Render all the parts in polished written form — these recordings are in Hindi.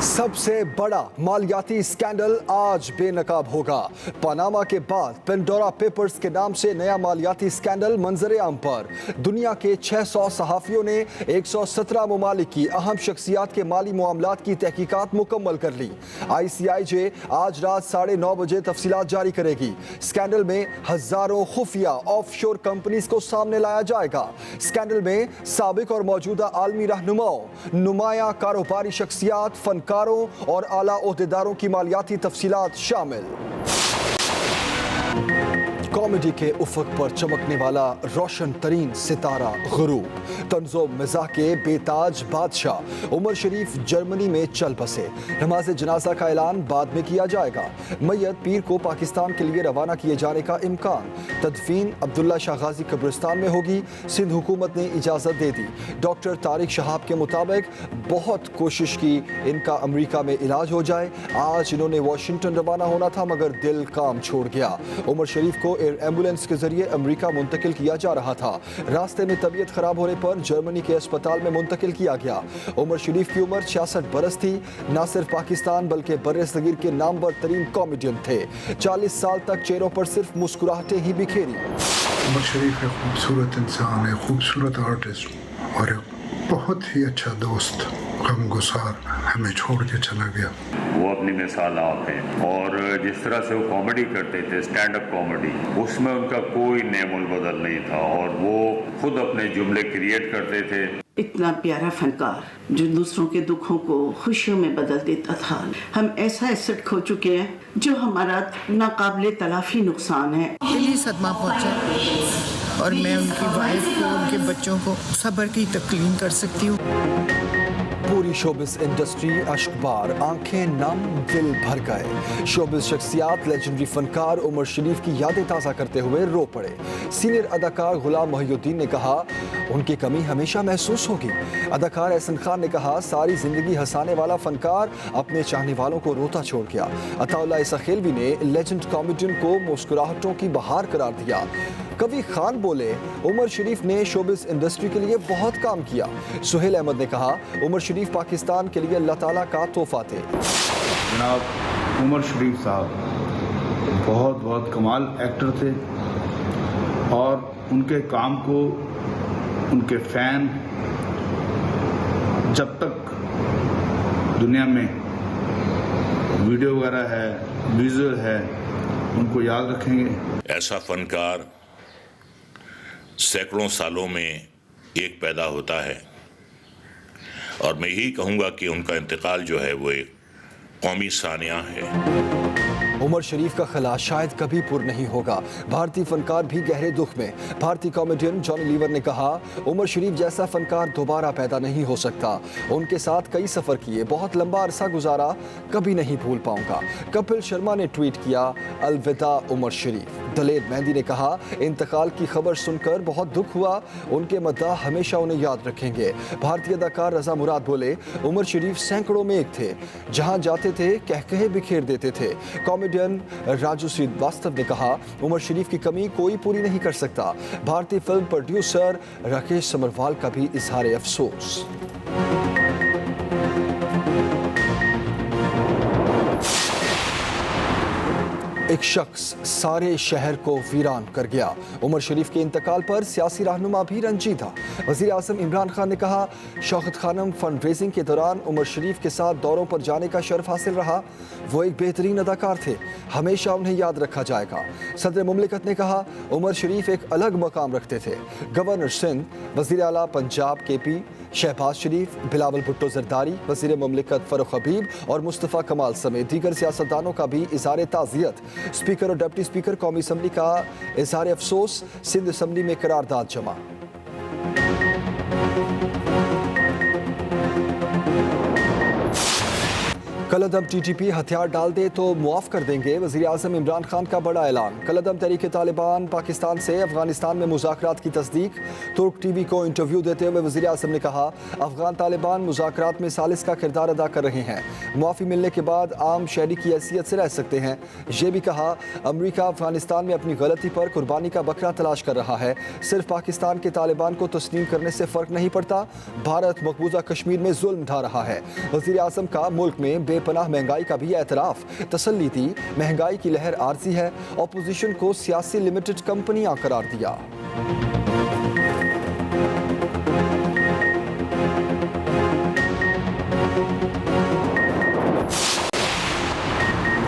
सबसे बड़ा मालियाती स्कैंडल आज बेनकाब होगा। पनामा के बाद पेंडोरा पेपर्स के नाम से नया मालियाती स्कैंडल मंजरे आम पर। दुनिया के 600 सहाफियों ने 117 ममालिक की अहम शख्सियात के माली मामलात की तहकीकात मुकम्मल कर ली। ICIJ आज रात 9:30 बजे तफसीलात जारी करेगी। स्कैंडल में हजारों खुफिया ऑफशोर कंपनीज को सामने लाया जाएगा। स्कैंडल में साबिक और मौजूदा आलमी रहनुमाओं, नुमाया कारोबारी शख्सियात, फनकारों और आला ओहदेदारों की मालियाती तफसीलात शामिल। कॉमेडी के उफक पर चमकने वाला रोशन तरीन सितारा गुरूब, तंज़ो मिज़ाह के बेताज बादशाह उमर शरीफ जर्मनी में चल बसे। नमाज जनाजा का ऐलान बाद में किया जाएगा। मैयत पीर को पाकिस्तान के लिए रवाना किए जाने का इम्कान। तदफीन अब्दुल्ला शाह गाजी कब्रिस्तान में होगी। सिंध हुकूमत ने इजाज़त दे दी। डॉक्टर तारिक शहाब के मुताबिक बहुत कोशिश की इनका अमरीका में इलाज हो जाए। आज इन्होंने वाशिंगटन रवाना होना था मगर दिल काम छोड़ गया। उमर शरीफ को एयर एम्बुलेंस के जरिए अमेरिका मुंतकिल किया जा रहा था। रास्ते में तबीयत खराब होने पर जर्मनी के अस्पताल में मुंतकिल किया गया। उमर शरीफ की उम्र 66 बरस थी। न सिर्फ पाकिस्तान बल्कि बर्रे सगीर के नामवर तरीन कॉमेडियन थे। 40 साल तक चेहरों पर सिर्फ मुस्कुराहटें ही बिखेरी। उमर शरीफ एक खूबसूरत इंसान है, खूबसूरत आर्टिस्ट और एक बहुत ही अच्छा दोस्त। गमगुसार हमें छोड़ के चला गया। वो अपनी मिसाल आप हैं और जिस तरह से वो कॉमेडी करते थे, स्टैंड अप कॉमेडी, उसमें उनका कोई नेमुल बदल नहीं था और वो खुद अपने जुमले क्रिएट करते थे। इतना प्यारा फनकार जो दूसरों के दुखों को खुशियों में बदल देता था। हम ऐसा एसेट खो चुके हैं जो हमारा नाकाबिले तलाफी नुकसान है। दिली सदमा पहुंचा और मैं उनकी वाइफ को, उनके बच्चों को सब्र की तकलीम कर सकती हूँ। पूरी शोबिस इंडस्ट्री अश्कबार, आंखें नम, दिल भर गए। शोबिस शख्सियात लेजेंडरी फनकार उमर शरीफ की यादें ताज़ा करते हुए रो पड़े। सीनियर अदाकार गुलाम मोहिउद्दीन ने कहा उनकी कमी हमेशा महसूस होगी। अदाकार एहसन खान ने कहा सारी जिंदगी हंसाने वाला फनकार अपने चाहने वालों को रोता छोड़ गया। अताउल्लाह इसा खेलवी ने लेजेंड कॉमेडियन को मुस्कुराहटों की बहार करार दिया। कवि खान बोले उमर शरीफ ने शोबिस इंडस्ट्री के लिए बहुत काम किया। सुहेल अहमद ने कहा उमर शरीफ पाकिस्तान के लिए अल्लाह ताला का तोहफा थे। जनाब उमर शरीफ साहब बहुत कमाल एक्टर थे और उनके काम को उनके फैन जब तक दुनिया में वीडियो वगैरह है, विजुअल है, उनको याद रखेंगे। ऐसा फनकार सैकड़ों सालों में एक पैदा होता है और मैं यही कहूँगा कि उनका इंतकाल जो है वो एक कौमी सानिया है। उमर शरीफ का खला शायद कभी पुर नहीं होगा। भारतीय फनकार भी गहरे दुख में। भारतीय कॉमेडियन जॉनी लीवर ने कहा उमर शरीफ जैसा फनकार दोबारा पैदा नहीं हो सकता। उनके साथ कई सफ़र किए, बहुत लंबा अरसा गुजारा, कभी नहीं भूल पाऊंगा। कपिल शर्मा ने ट्वीट किया अलविदा उमर शरीफ। दलेर मेहंदी ने कहा इंतकाल की खबर सुनकर बहुत दुख हुआ, उनके मद्दाह हमेशा उन्हें याद रखेंगे। भारतीय अदाकार रजा मुराद बोले उमर शरीफ सैकड़ों में एक थे, जहां जाते थे कहकहे बिखेर देते थे। कॉमेडियन राजू श्रीवास्तव ने कहा उमर शरीफ की कमी कोई पूरी नहीं कर सकता। भारतीय फिल्म प्रोड्यूसर राकेश समरवाल का भी इजहार अफसोस। एक शख्स सारे शहर को वीरान कर गया। उमर शरीफ के इंतकाल पर सियासी रहनुमा भी रंजीदा। वज़ीर आज़म इमरान खान ने कहा शौकत खानम फंड रेजिंग के दौरान उमर शरीफ के साथ दौरों पर जाने का शर्फ हासिल रहा। वो एक बेहतरीन अदाकार थे, हमेशा उन्हें याद रखा जाएगा। सदर मुमलिकत ने कहा उमर शरीफ एक अलग मकाम रखते थे। गवर्नर सिंध, वज़ीर आला पंजाब KP शहबाज शरीफ, बिलावल भुट्टो जरदारी, वज़ीर मुमलिकत फ़रूख हबीब और मुस्तफ़ा कमाल समेत दीगर सियासतदानों का भी इज़हार ताज़ियत। स्पीकर और डिप्टी स्पीकर कौमी असम्बली का इज़हार अफसोस। सिंध असम्बली में करारदाद जमा। कलअदम टीटीपी हथियार डाल दे तो मुआफ कर देंगे, वज़ीर आज़म इमरान खान का बड़ा ऐलान। कलअदम तहरीक तालिबान पाकिस्तान से अफगानिस्तान में मुज़ाकरात की तस्दीक। तुर्क टीवी को इंटरव्यू देते हुए वज़ीर आज़म ने कहा, अफगान तालिबान मुज़ाकरात में सालिस का किरदार अदा कर रहे हैं, मुआफ़ी मिलने के बाद आम शहरी की हैसियत से रह सकते हैं। ये भी कहा, अमरीका अफगानिस्तान में अपनी गलती पर कुर्बानी का बकरा तलाश कर रहा है, सिर्फ पाकिस्तान के तालिबान को तस्लीम करने से फ़र्क नहीं पड़ता। भारत मकबूजा कश्मीर में जुल्म ढा रहा है। वज़ीर आज़म का मुल्क में बेपनाह महंगाई का भी एतराफ़। तसल्ली दी, महंगाई की लहर आर्जी है, अपोजिशन को सियासी लिमिटेड कंपनियां करार दिया।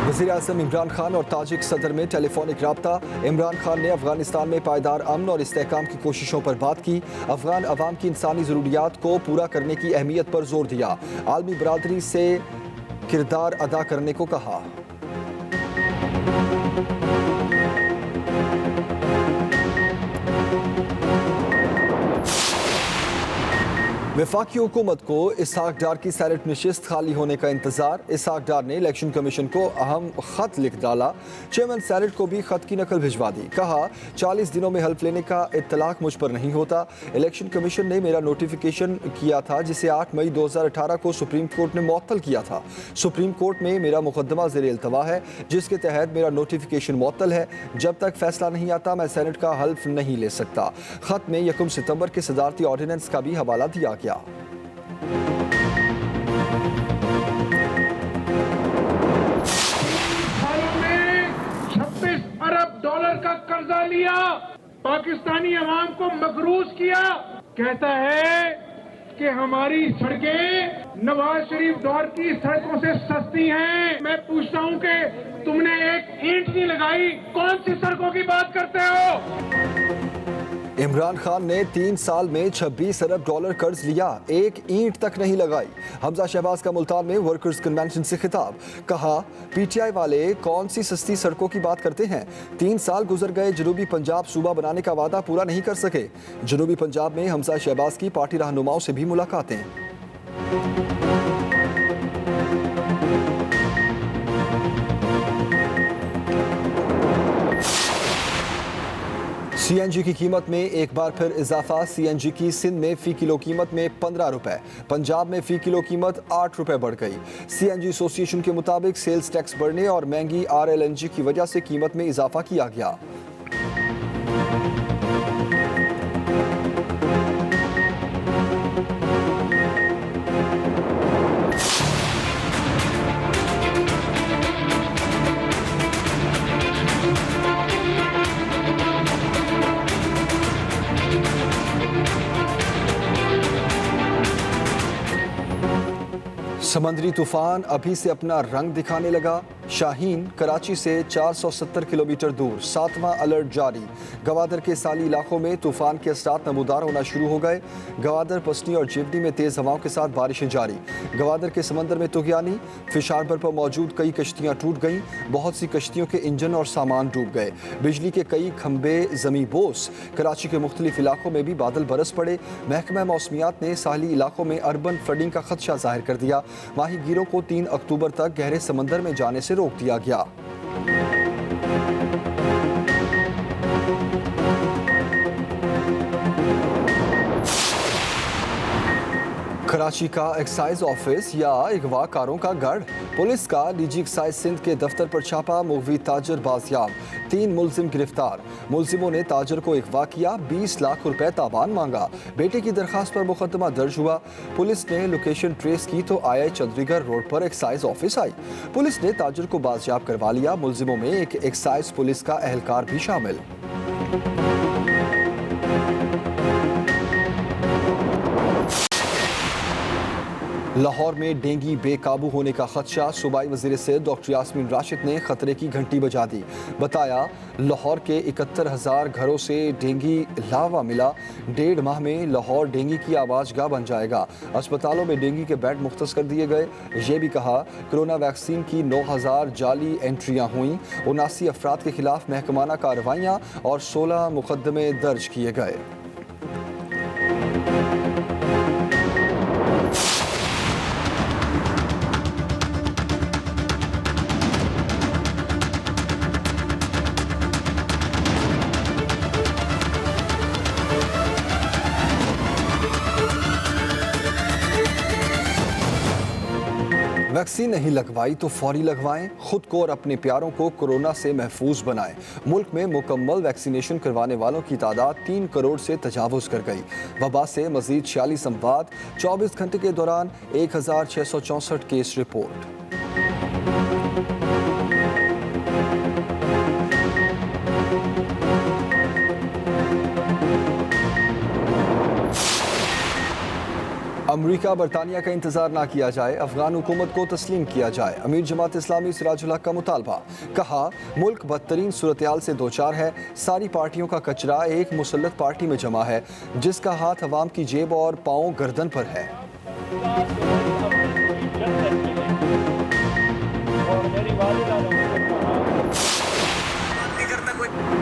वज़ीर आज़म इमरान खान और ताजिक सदर में टेलीफोनिक राब्ता। इमरान खान ने अफगानिस्तान में पायदार अमन और इस्तेहकाम की कोशिशों पर बात की। अफगान अवाम की इंसानी ज़रूरियात को पूरा करने की अहमियत पर जोर दिया। आलमी बरादरी से किरदार अदा करने को कहा। वफाकी हुकूमत को इसहाक डार की सेनेट नशिस्त खाली होने का इंतजार। इसहाक डार ने इलेक्शन कमीशन को अहम खत लिख डाला। चेयरमैन सेनेट को भी खत की नकल भिजवा दी। कहा, 40 दिनों में हल्फ लेने का इत्तलाक मुझ पर नहीं होता। इलेक्शन कमीशन ने मेरा नोटिफिकेशन किया था, जिसे 8 मई 2018 को सुप्रीम कोर्ट ने मुअत्तल किया था। सुप्रीम कोर्ट में मेरा मुकदमा ज़ेर इल्तवा है, जिसके तहत मेरा नोटिफिकेशन मुअत्तल है। जब तक फैसला नहीं आता मैं सेनेट का हल्फ नहीं ले सकता। खत में 1 सितंबर के सदारती ऑर्डिनेंस का भी हवाला दिया गया। $26 अरब का कर्जा लिया, पाकिस्तानी अवाम को मकरूज किया। कहता है कि हमारी सड़कें नवाज शरीफ दौर की सड़कों से सस्ती हैं। मैं पूछता हूं कि तुमने एक ईंट नहीं लगाई, कौन सी सड़कों की बात करते हो? इमरान खान ने 3 साल में $26 अरब कर्ज लिया, एक ईंट तक नहीं लगाई। हमजा शहबाज का मुल्तान में वर्कर्स कन्वेंशन से खिताब। कहा, पीटीआई वाले कौन सी सस्ती सड़कों की बात करते हैं? 3 साल गुजर गए, जनूबी पंजाब सूबा बनाने का वादा पूरा नहीं कर सके। जनूबी पंजाब में हमजा शहबाज की पार्टी रहनुमाओं से भी मुलाकातें। सीएनजी की कीमत में एक बार फिर इजाफा। सीएनजी की सिंध में फी किलो कीमत में 15 रुपए, पंजाब में फी किलो कीमत 8 रुपए बढ़ गई। सीएनजी एसोसिएशन के मुताबिक सेल्स टैक्स बढ़ने और महंगी आरएलएनजी की वजह से कीमत में इजाफा किया गया। समंदरी तूफान अभी से अपना रंग दिखाने लगा। शाहीन कराची से 470 किलोमीटर दूर, 7वां अलर्ट जारी। गवादर के साली इलाकों में तूफान के असरात नमूदार होना शुरू हो गए। गवादर, पसनी और जिवनी में तेज़ हवाओं के साथ बारिशें जारी। गवादर के समंदर में तुगयानी, फिश हार्बर पर मौजूद कई कश्तियाँ टूट गईं। बहुत सी कश्तियों के इंजन और सामान डूब गए। बिजली के कई खंभे जमी बोस। कराची के मुख्तलिफ इलाकों में भी बादल बरस पड़े। महकमा मौसमियात ने साहली इलाकों में अर्बन फ्लडिंग का खदशा जाहिर कर दिया। माहीगीरों को 3 अक्टूबर तक गहरे समंदर में जाने से रोक दिया गया। कराची का एक्साइज ऑफिस या अगवाकारों का गढ़। पुलिस का निजी एक्साइज सिंध के दफ्तर पर छापा, मुगवी ताजर बाजियाब, 3 मुलजिम गिरफ्तार। मुलजिमों ने ताजर को अगवा किया, 20 लाख रुपए ताबान मांगा। बेटे की दरखास्त पर मुकदमा दर्ज हुआ। पुलिस ने लोकेशन ट्रेस की तो आई चंद्रीगढ़ रोड पर एक्साइज ऑफिस आई। पुलिस ने ताजर को बाजियाब करवा लिया। मुलजिमों में एक एक्साइज पुलिस का एहलकार भी शामिल। लाहौर में डेंगू बेकाबू होने का खदशा। सूबाई वज़ीर सेहत डॉक्टर यास्मीन राशिद ने खतरे की घंटी बजा दी। बताया, लाहौर के 71,000 घरों से डेंगू लावा मिला। 1.5 माह में लाहौर डेंगू की आवाज़गाह बन जाएगा। अस्पतालों में डेंगू के बेड मुख्तस कर दिए गए। ये भी कहा, कोरोना वैक्सीन की 9,000 जाली एंट्रियाँ हुई। 79 अफराद के खिलाफ महकमाना कार्रवाइयाँ और 16 मुकदमे दर्ज किए गए। वैक्सीन नहीं लगवाई तो फौरी लगवाएं, खुद को और अपने प्यारों को कोरोना से महफूज बनाएं। मुल्क में मुकम्मल वैक्सीनेशन करवाने वालों की तादाद 3 करोड़ से तजावुज कर गई। वबा से मजीद 46 अमवात, 24 घंटे के दौरान 1664 केस रिपोर्ट। अमरीका बरतानिया का इंतजार ना किया जाए, अफगान हुकूमत को तस्लीम किया जाए। अमीर जमात इस्लामी सिराजुल हक का मुतालबा। कहा, मुल्क बदतरीन सूरत-ए-हाल से दो चार है। सारी पार्टियों का कचरा एक मुसल्लत पार्टी में जमा है, जिसका हाथ अवाम की जेब और पांव गर्दन पर है।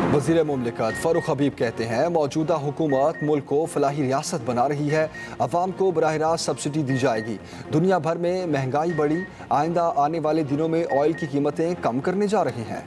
वज़ीर मुमलिकत फ़ारूक हबीब कहते हैं, मौजूदा हुकूमत मुल्क को फलाही रियासत बना रही है। अवाम को बराह रास्त सब्सिडी दी जाएगी। दुनिया भर में महंगाई बढ़ी, आइंदा आने वाले दिनों में ऑयल की कीमतें कम करने जा रहे हैं।